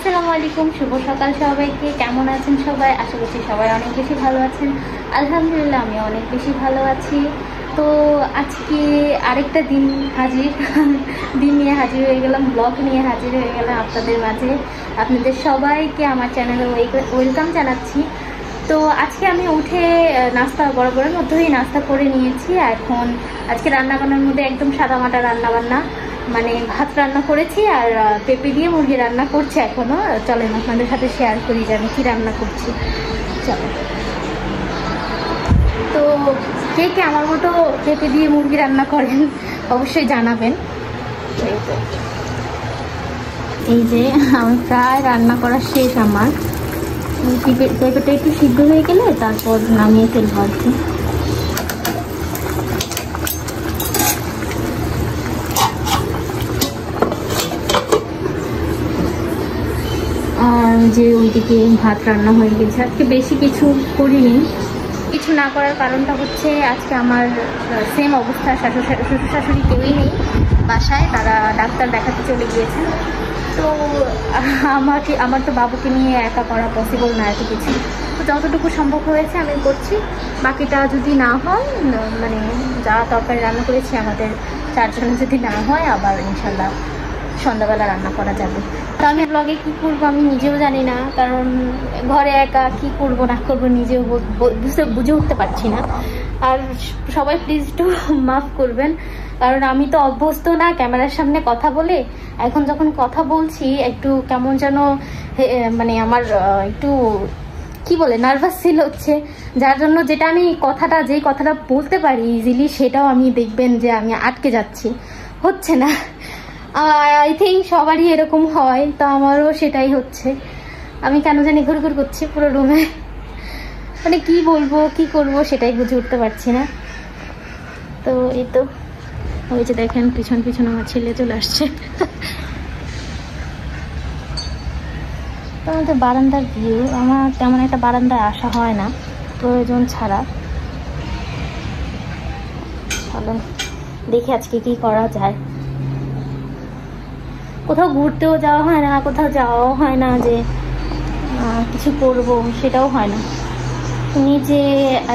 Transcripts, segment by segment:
আসসালামু আলাইকুম, শুভ সকাল সবাইকে। কেমন আছেন সবাই? আশা করছি সবাই অনেক বেশি ভালো আছেন। আলহামদুলিল্লাহ আমি অনেক বেশি ভালো আছি। তো আজকে আরেকটা দিন নিয়ে হাজির হয়ে গেলাম, ব্লগ নিয়ে হাজির হয়ে গেলাম আপনাদের মাঝে। আপনাদের সবাইকে আমার চ্যানেলে ওয়েলকাম জানাচ্ছি। তো আজকে আমি উঠে নাস্তা বরাবরের মধ্যেই নাস্তা করে নিয়েছি। এখন আজকে রান্নাবান্নার মধ্যে একদম সাদামাটা রান্নাবান্না, মানে ভাত রান্না করেছি আর পেঁপে দিয়ে মুরগি রান্না করছি এখনও। চলেন আপনাদের সাথে শেয়ার করি যে আমি কী রান্না করছি। চলো, তো কে কে আমার মতো পেঁপে দিয়ে মুরগি রান্না করেন অবশ্যই জানাবেন। এই যে আমি প্রায় রান্না করা শেষ আমার। পেঁপেটা একটু সিদ্ধ হয়ে গেলে তারপর নামিয়ে ফেলবো আর কি। আর যে ওইদিকে ভাত রান্না হয়ে গেছে। আজকে বেশি কিছু করিনি। কিছু না করার কারণটা হচ্ছে আজকে আমার সেম অবস্থা, শ্বশুর শাশুড়ি কেউই নেই বাসায়, তারা ডাক্তার দেখাতে চলে গিয়েছেন। তো আমার তো বাবুকে নিয়ে একা করা পসিবল না এত কিছু। তো যতটুকু সম্ভব হয়েছে আমি করছি। বাকিটা যদি না হয়, মানে যা তরকারি রান্না করেছি আমাদের চারজনে যদি না হয়, আবার ইনশাল্লাহ সন্ধ্যাবেলা রান্না করা যাবে। তো আমি ব্লগে কী করবো আমি নিজেও জানি না, কারণ ঘরে একা কী করবো না করবো নিজেও বুঝে উঠতে পারছি না। আর সবাই প্লিজ একটু মাফ করবেন, কারণ আমি তো অভ্যস্ত না ক্যামেরার সামনে কথা বলে। এখন যখন কথা বলছি একটু কেমন যেন মানে আমার একটু কি বলে নার্ভাস ফিল হচ্ছে, যার জন্য যেই কথাটা বলতে পারি ইজিলি, সেটাও আমি দেখবেন যে আমি আটকে যাচ্ছি, হচ্ছে না। আই থিঙ্ক সবারই এরকম হয়, তো আমারও সেটাই হচ্ছে। আমি কেন জানি ঘুরঘুর করছি পুরো রুমে, মানে কি বলবো কি করবো সেটাই বুঝে উঠতে পারছি না। তো এই তো ওই যে দেখেন পিছন পিছন আমার ছেলে চলে আসছে। তো আমাদের বারান্দার ভিউ, আমার তেমন একটা বারান্দায় আসা হয় না প্রয়োজন ছাড়া। চলুন দেখি আজকে কি করা যায়। কোথাও ঘুরতেও যাওয়া হয় না, কোথাও যাওয়াও হয় না যে কিছু করব, সেটাও হয় না। নিজে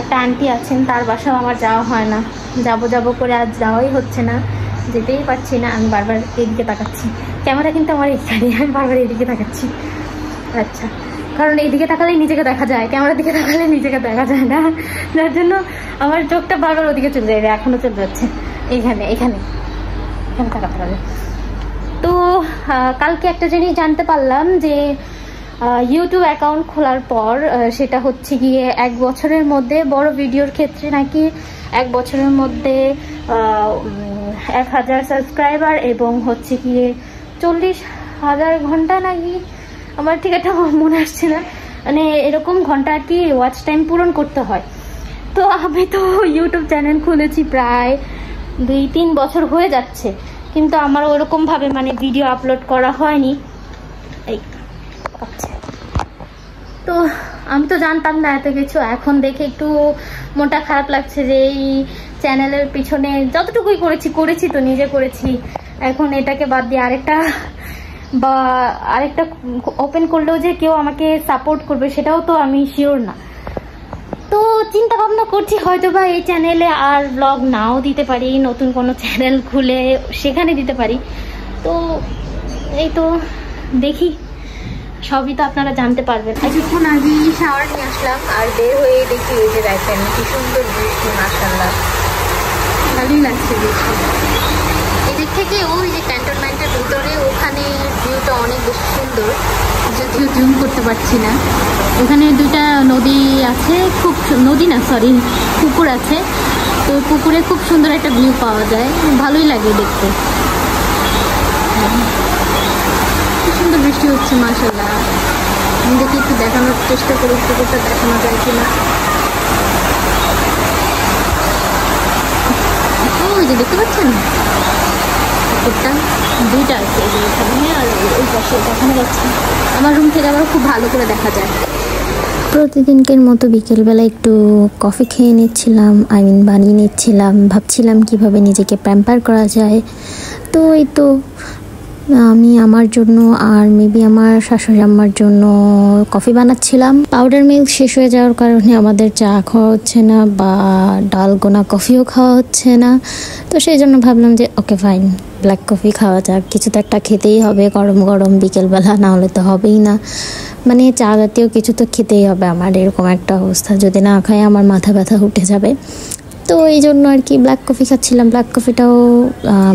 একটা আন্টি আছেন, তার বাসাও আমার যাওয়া হয় না। যাবো করে আজ যাওয়াই হচ্ছে না, যেতেই পারছি না। আমি বারবার এদিকে তাকাচ্ছি, ক্যামেরা কিন্তু আমার এখানে, আমি বারবার এদিকে তাকাচ্ছি। আচ্ছা, কারণ এইদিকে তাকালেই নিজেকে দেখা যায়, ক্যামেরার দিকে তাকালে নিজেকে দেখা যায় না, যার জন্য আমার চোখটা বারবার ওদিকে চলে যায়। এখনও চলে যাচ্ছে, এখানে তাকাতে হবে। তো কালকে একটা জিনিস জানতে পারলাম যে ইউটিউব অ্যাকাউন্ট খোলার পর সেটা হচ্ছে গিয়ে 1 বছরের মধ্যে, বড় ভিডিওর ক্ষেত্রে নাকি 1 বছরের মধ্যে 1000 সাবস্ক্রাইবার এবং হচ্ছে গিয়ে 40,000 ঘন্টা নাকি, আমার ঠিক একটা মনে আসছে না, মানে এরকম ঘন্টা আর কি ওয়াচ টাইম পূরণ করতে হয়। তো আমি তো ইউটিউব চ্যানেল খুলেছি প্রায় 2-3 বছর হয়ে যাচ্ছে, কিন্তু আমার ওরকমভাবে মানে ভিডিও আপলোড করা হয়নি। এই আচ্ছা, তো আমি তো জানতাম না এত কিছু। এখন দেখে একটু মনটা খারাপ লাগছে যে এই চ্যানেলের পিছনে যতটুকুই করেছি তো নিজে করেছি। এখন এটাকে বাদ দিয়ে আরেকটা ওপেন করলেও যে কেউ আমাকে সাপোর্ট করবে সেটাও তো আমি শিওর না। তো চিন্তা ভাবনা করছি হয়তো বা এই চ্যানেলে আর ব্লগ নাও দিতে পারি, নতুন কোনো চ্যানেল খুলে সেখানে দিতে পারি। তো এই তো দেখি, সবই তো আপনারা জানতে পারবেন। কিছুক্ষণ আগে শাওয়ার নিয়ে আসলাম আর বের হয়ে দেখি এই যে দেখেন কি সুন্দর বৃষ্টি, মাশাআল্লাহ ভালোই লাগছে বৃষ্টি। এদিক থেকে ওই যে ক্যান্টনমেন্টের ভিতরে ওখানে ভিউটা অনেক বেশি সুন্দর, যদিও জুম করতে পারছি না। ওখানে 2টা নদী আছে, পুকুর আছে। তো পুকুরে খুব সুন্দর একটা ভিউ পাওয়া যায়, ভালোই লাগে দেখতে। খুব সুন্দর বৃষ্টি হচ্ছে মাশাআল্লাহ। আমি দেখি একটু দেখানোর চেষ্টা করি পুকুরটা দেখানো যায় কিনা। ওই যে দেখতে পাচ্ছেন পুকুরটা, 2টা আছে, এখানে আর ওই পাশে দেখানো যাচ্ছে। আমার রুম থেকে আবার খুব ভালো করে দেখা যায়। প্রতিদিনকের মতো বিকেলবেলা একটু কফি খেয়ে নিচ্ছিলাম, বানিয়ে নিচ্ছিলাম। ভাবছিলাম কিভাবে নিজেকে প্যাম্পার করা যায়। তো এই তো আমি আমার জন্য আর মেবি আমার শাশুড়ি আম্মার জন্য কফি বানাচ্ছিলাম। পাউডার মিল্ক শেষ হয়ে যাওয়ার কারণে আমাদের চা খাওয়া হচ্ছে না বা ডালগোনা কফিও খাওয়া হচ্ছে না। তো সেই জন্য ভাবলাম যে ওকে ফাইন, ব্ল্যাক কফি খাওয়া যাক, কিছু তো একটা খেতেই হবে গরম গরম বিকেলবেলা, না হলে তো হবেই না। মানে চা জাতীয় কিছু তো খেতেই হবে আমার, এরকম একটা অবস্থা। যদি না খাই আমার মাথা ব্যথা উঠে যাবে। তো এই জন্য আর কি ব্ল্যাক কফি খাচ্ছিলাম। ব্ল্যাক কফিটাও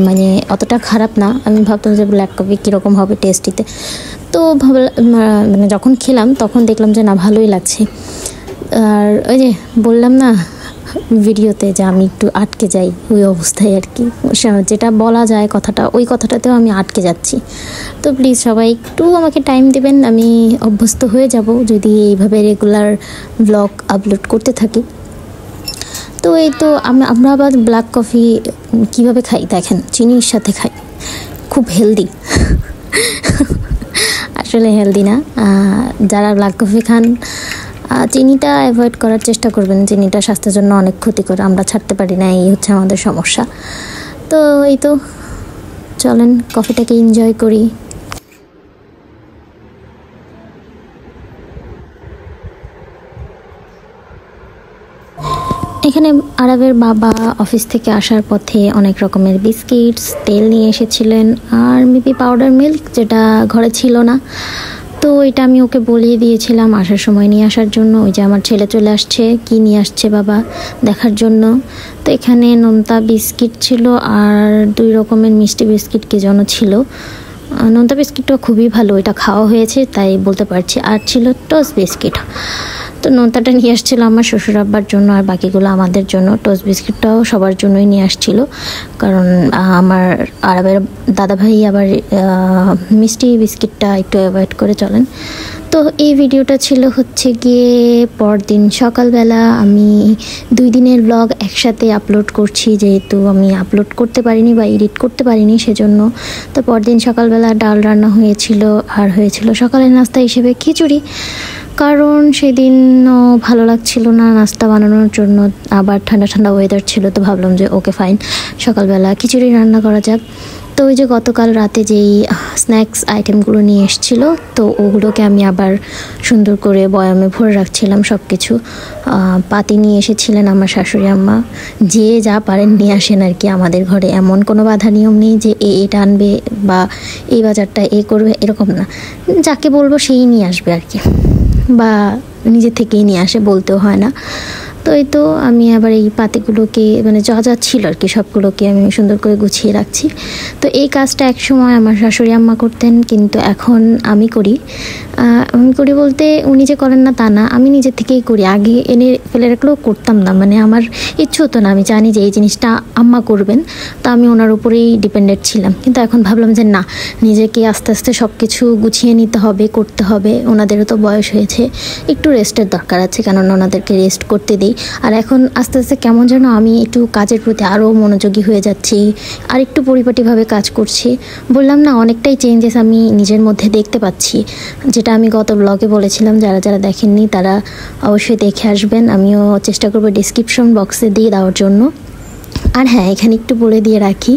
মানে অতটা খারাপ না। আমি ভাবতাম যে ব্ল্যাক কফি কীরকম হবে টেস্টিতে, তো মানে যখন খেলাম তখন দেখলাম যে না, ভালোই লাগছে। আর ওই যে বললাম না ভিডিওতে যে আমি একটু আটকে যাই, ওই অবস্থায় আর কি, যেটা বলা যায় কথাটা, ওই কথাটাতেও আমি আটকে যাচ্ছি। তো প্লিজ সবাই একটু আমাকে টাইম দেবেন, আমি অভ্যস্ত হয়ে যাব যদি এইভাবে রেগুলার ব্লগ আপলোড করতে থাকি। তো এই তো আমরা আবার ব্ল্যাক কফি কীভাবে খাই দেখেন, চিনির সাথে খাই, খুব হেলদি। আসলে হেলদি না। যারা ব্ল্যাক কফি খান চিনিটা অ্যাভয়েড করার চেষ্টা করবেন, চিনিটা স্বাস্থ্যের জন্য অনেক ক্ষতিকর, আমরা ছাড়তে পারি না, এই হচ্ছে আমাদের সমস্যা। তো এই তো চলেন কফিটাকে এনজয় করি। এখানে আরবের বাবা অফিস থেকে আসার পথে অনেক রকমের বিস্কিটস, তেল নিয়ে এসেছিলেন, আর মেবি পাউডার মিল্ক, যেটা ঘরে ছিল না। তো এটা আমি ওকে বলিয়ে দিয়েছিলাম আসার সময় নিয়ে আসার জন্য। ওই যে আমার ছেলে চলে আসছে, কি নিয়ে আসছে বাবা দেখার জন্য। তো এখানে নোনতা বিস্কিট ছিল আর 2 রকমের মিষ্টি বিস্কিট কি যেন ছিল। নোনতা বিস্কিটটা খুবই ভালো, এটা খাওয়া হয়েছে তাই বলতে পারছি। আর ছিল টোস্ট বিস্কিট। তো নোনতাটা নিয়ে আসছিল আমার শ্বশুর আব্বার জন্য, আর বাকিগুলো আমাদের জন্য। টোস্ট বিস্কিটটাও সবার জন্যই নিয়ে আসছিল, কারণ আমার আরবের দাদাভাই আবার মিষ্টি বিস্কিটটা একটু অ্যাভয়েড করে চলেন। তো এই ভিডিওটা ছিল হচ্ছে গিয়ে পরদিন সকালবেলা। আমি 2 দিনের ব্লগ একসাথে আপলোড করছি, যেহেতু আমি আপলোড করতে পারিনি বা এডিট করতে পারিনি সেজন্য। তো পরদিন সকালবেলা ডাল রান্না হয়েছিল, আর হয়েছিল সকালের নাস্তা হিসেবে খিচুড়ি, কারণ সেদিনও ভালো লাগছিল না নাস্তা বানানোর জন্য, আবার ঠান্ডা ঠান্ডা ওয়েদার ছিল। তো ভাবলাম যে ওকে ফাইন, সকালবেলা খিচুড়ি রান্না করা যাক। তো ওই যে গতকাল রাতে যেই স্ন্যাক্স আইটেমগুলো নিয়ে এসেছিল, তো ওগুলোকে আমি আবার সুন্দর করে বয়ামে ভরে রাখছিলাম সব কিছু। পাতি নিয়ে এসেছিলেন আমার শাশুড়ি আম্মা, যে যা পারেন নিয়ে আসেন আর কি। আমাদের ঘরে এমন কোনো বাধা নিয়ম নেই যে এটা আনবে বা এই বাজারটা করবে, এরকম না। যাকে বলবো সেই নিয়ে আসবে আর কি, বা নিজে থেকেই নিয়ে আসে, বলতেও হয় না। তো এই তো আমি আবার এই পাতিগুলোকে মানে যা যা ছিল আর কি সবগুলোকে আমি সুন্দর করে গুছিয়ে রাখছি। তো এই কাজটা একসময় আমার শাশুড়ি আম্মা করতেন, কিন্তু এখন আমি করি। বলতে উনি যে করেন না তা না, আমি নিজে থেকেই করি। আগে এনে ফেলে রাখলেও করতাম না, মানে আমার ইচ্ছে হতো না। আমি জানি যে এই জিনিসটা আম্মা করবেন, তো আমি ওনার উপরেই ডিপেন্ডেন্ট ছিলাম। কিন্তু এখন ভাবলাম যে না, নিজেকে আস্তে আস্তে সব কিছু গুছিয়ে নিতে হবে, করতে হবে। ওনাদেরও তো বয়স হয়েছে, একটু রেস্টের দরকার আছে, কেননা ওনাদেরকে রেস্ট করতে দিই। আর এখন আস্তে আস্তে কেমন যেন আমি একটু কাজের প্রতি আরও মনোযোগী হয়ে যাচ্ছি, আর একটু পরিপাটিভাবে কাজ করছি। বললাম না, অনেকটাই চেঞ্জেস আমি নিজের মধ্যে দেখতে পাচ্ছি, যেটা আমি গত ব্লগে বলেছিলাম। যারা যারা দেখেননি তারা অবশ্যই দেখে আসবেন, আমিও চেষ্টা করবো ডিসক্রিপশন বক্সে দিয়ে দেওয়ার জন্য। আর হ্যাঁ, এখানে একটু বলে দিয়ে রাখি,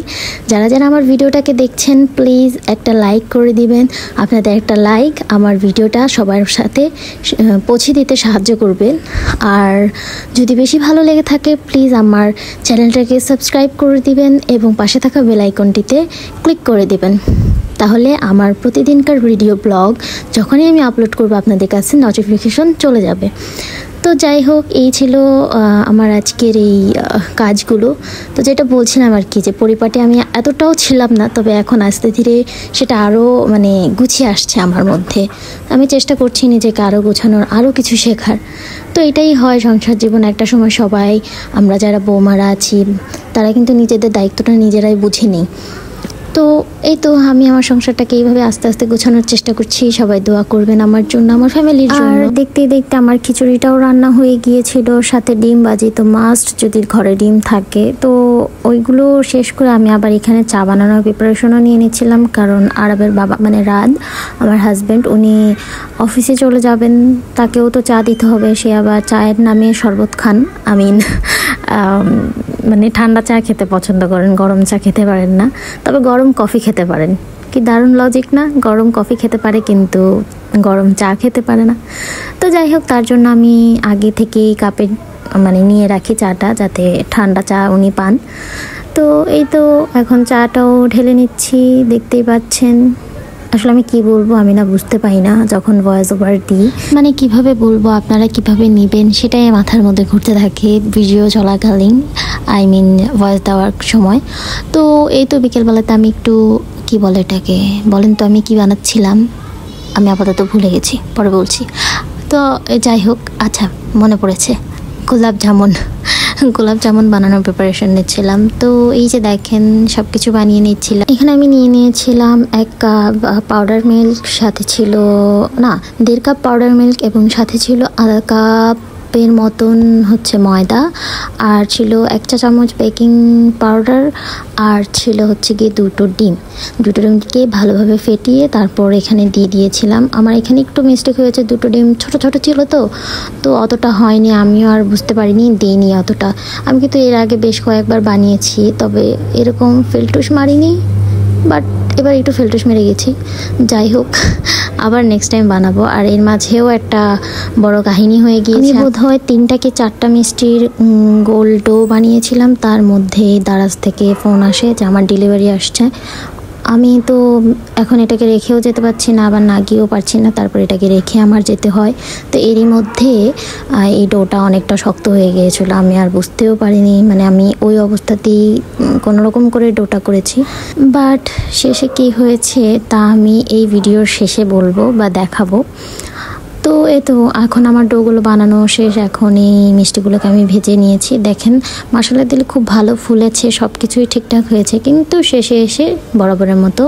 যারা যারা আমার ভিডিওটাকে দেখছেন প্লিজ একটা লাইক করে দিবেন। আপনাদের একটা লাইক আমার ভিডিওটা সবার সাথে পৌঁছে দিতে সাহায্য করবেন। আর যদি বেশি ভালো লেগে থাকে প্লিজ আমার চ্যানেলটাকে সাবস্ক্রাইব করে দিবেন এবং পাশে থাকা বেল আইকনটিতে ক্লিক করে দিবেন। তাহলে আমার প্রতিদিনকার ভিডিও ব্লগ যখনই আমি আপলোড করব আপনাদের কাছে নোটিফিকেশন চলে যাবে। তো যাই হোক, এই ছিল আমার আজকের এই কাজগুলো। তো যেটা বলছিলাম আর কি, যে পরিপাটি আমি এতটাও ছিলাম না, তবে এখন আস্তে ধীরে সেটা আরও মানে গুছিয়ে আসছে আমার মধ্যে। আমি চেষ্টা করছি নিজেকে আরও গোছানোর, আরও কিছু শেখার। তো এটাই হয় সংসার জীবন। একটা সময় সবাই আমরা যারা বৌমারা আছি তারা কিন্তু নিজেদের দায়িত্বটা নিজেরাই বুঝে নিই। তো এই তো আমি আমার সংসারটাকে এইভাবে আস্তে আস্তে গোছানোর চেষ্টা করছি। সবাই দোয়া করবেন আমার জন্য, আমার ফ্যামিলির জন্য। আর দেখতে দেখতে আমার খিচুড়িটাও রান্না হয়ে গিয়েছিল, সাথে ডিম ভাজি তো মাস্ট, যদি ঘরে ডিম থাকে। তো ওইগুলো শেষ করে আমি আবার এখানে চা বানানোর প্রিপারেশনও নিয়ে নিচ্ছিলাম, কারণ আরবের বাবা মানে রাদ আমার হাজব্যান্ড, উনি অফিসে চলে যাবেন, তাকেও তো চা দিতে হবে। সে আবার চায়ের নামে শরবত খান, মানে ঠান্ডা চা খেতে পছন্দ করেন, গরম চা খেতে পারেন না, তবে গরম কফি খেতে পারেন। কি দারুণ লজিক না? গরম কফি খেতে পারে কিন্তু গরম চা খেতে পারে না। তো যাই হোক, তার জন্য আমি আগে থেকেই কাপে মানে নিয়ে রাখি চাটা, যাতে ঠান্ডা চা উনি পান। তো এই তো এখন চাটাও ঢেলে নিচ্ছি, দেখতেই পাচ্ছেন। আসলে আমি কি বলবো, আমি না বুঝতে পাই না যখন ভয়েস ওভার দিই, মানে কিভাবে বলবো, আপনারা কিভাবে নেবেন সেটাই মাথার মধ্যে ঘুরতে থাকে ভিডিও চলাকালীন, আই মিন ভয়েস দেওয়ার সময়। তো এই তো বিকেলবেলাতে আমি একটু কি বলে এটাকে, বলেন তো আমি কি বানাচ্ছিলাম, আমি আপাতত ভুলে গেছি, পরে বলছি। তো যাই হোক, আচ্ছা মনে পড়েছে, গোলাপ জামুন বানানোর প্রিপারেশন নিচ্ছিলাম। তো এই যে দেখেন সব কিছু বানিয়ে নিচ্ছিলাম। এখানে আমি নিয়ে নিয়েছিলাম 1 কাপ পাউডার মিল্ক, সাথে ছিল না 1.5 কাপ পাউডার মিল্ক, এবং সাথে ছিল আধা কাপের মতন হচ্ছে ময়দা, আর ছিল 1 চা চামচ বেকিং পাউডার, আর ছিল হচ্ছে গিয়ে দুটো ডিমকে ভালোভাবে ফেটিয়ে তারপর এখানে দিয়ে দিয়েছিলাম। আমার এখানে একটু মিস্টেক হয়েছে, দুটো ডিম ছোট ছোট ছিল, তো অতটা হয়নি, আমিও আর বুঝতে পারিনি, দিইনি অতটা। আমি কিন্তু এর আগে বেশ কয়েকবার বানিয়েছি, তবে এরকম ফেলটুস মারিনি, বাট এবার একটু ফেলটুস মেরে গেছি। যাই হোক, আবার নেক্সট টাইম বানাবো। আর এর মাঝেও একটা বড় কাহিনী হয়ে গিয়েছে। আমি বোধহয় 3টা কি 4টা মিষ্টির গোল ডো বানিয়েছিলাম, তার মধ্যে দারাজ থেকে ফোন আসে যে আমার ডেলিভারি আসছে। আমি তো এখন এটাকে রেখেও যেতে পারছি না, আবার না গিয়েও পারছি না, তারপর এটাকে রেখে আমার যেতে হয়। তো এরই মধ্যে এই ডোটা অনেকটা শক্ত হয়ে গিয়েছিলো, আমি আর বুঝতেও পারিনি, মানে আমি ওই অবস্থাতেই কোনো রকম করে ডোটা করেছি। বাট শেষে কি হয়েছে তা আমি এই ভিডিওর শেষে বলবো বা দেখাবো। তো এই তো এখন আমার ডোগুলো বানানো শেষ, এখন এই মিষ্টিগুলোকে আমি ভেজে নিয়েছি। দেখেন মশলা দিলে খুব ভালো ফুলেছে, সব কিছুই ঠিকঠাক হয়েছে, কিন্তু শেষে এসে বরাবরের মতো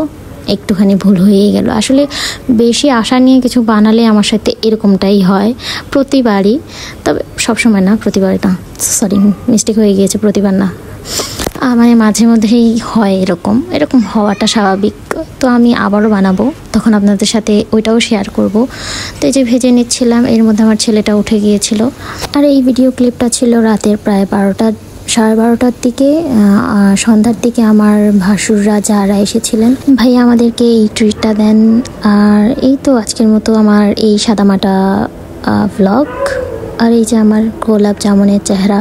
একটুখানি ভুল হয়েই গেল। আসলে বেশি আশা নিয়ে কিছু বানালে আমার সাথে এরকমটাই হয় প্রতিবারই, তবে সবসময় না, প্রতিবার না, সরি মিস্টেক হয়ে গিয়েছে, প্রতিবার না, মানে মাঝে মধ্যেই হয়, এরকম হওয়াটা স্বাভাবিক। তো আমি আবারও বানাবো, তখন আপনাদের সাথে ওইটাও শেয়ার করব। তো এই যে ভেজে নিচ্ছিলাম, এর মধ্যে আমার ছেলেটা উঠে গিয়েছিল। আর এই ভিডিও ক্লিপটা ছিল রাতের প্রায় 12টার দিকে, সন্ধ্যার দিকে আমার ভাসুররা যারা এসেছিলেন, ভাই আমাদেরকে এই ট্রিটটা দেন। আর এই তো আজকের মতো আমার এই সাদামাটা ভ্লগ, আর এই যে আমার গোলাপ জামুনের চেহারা।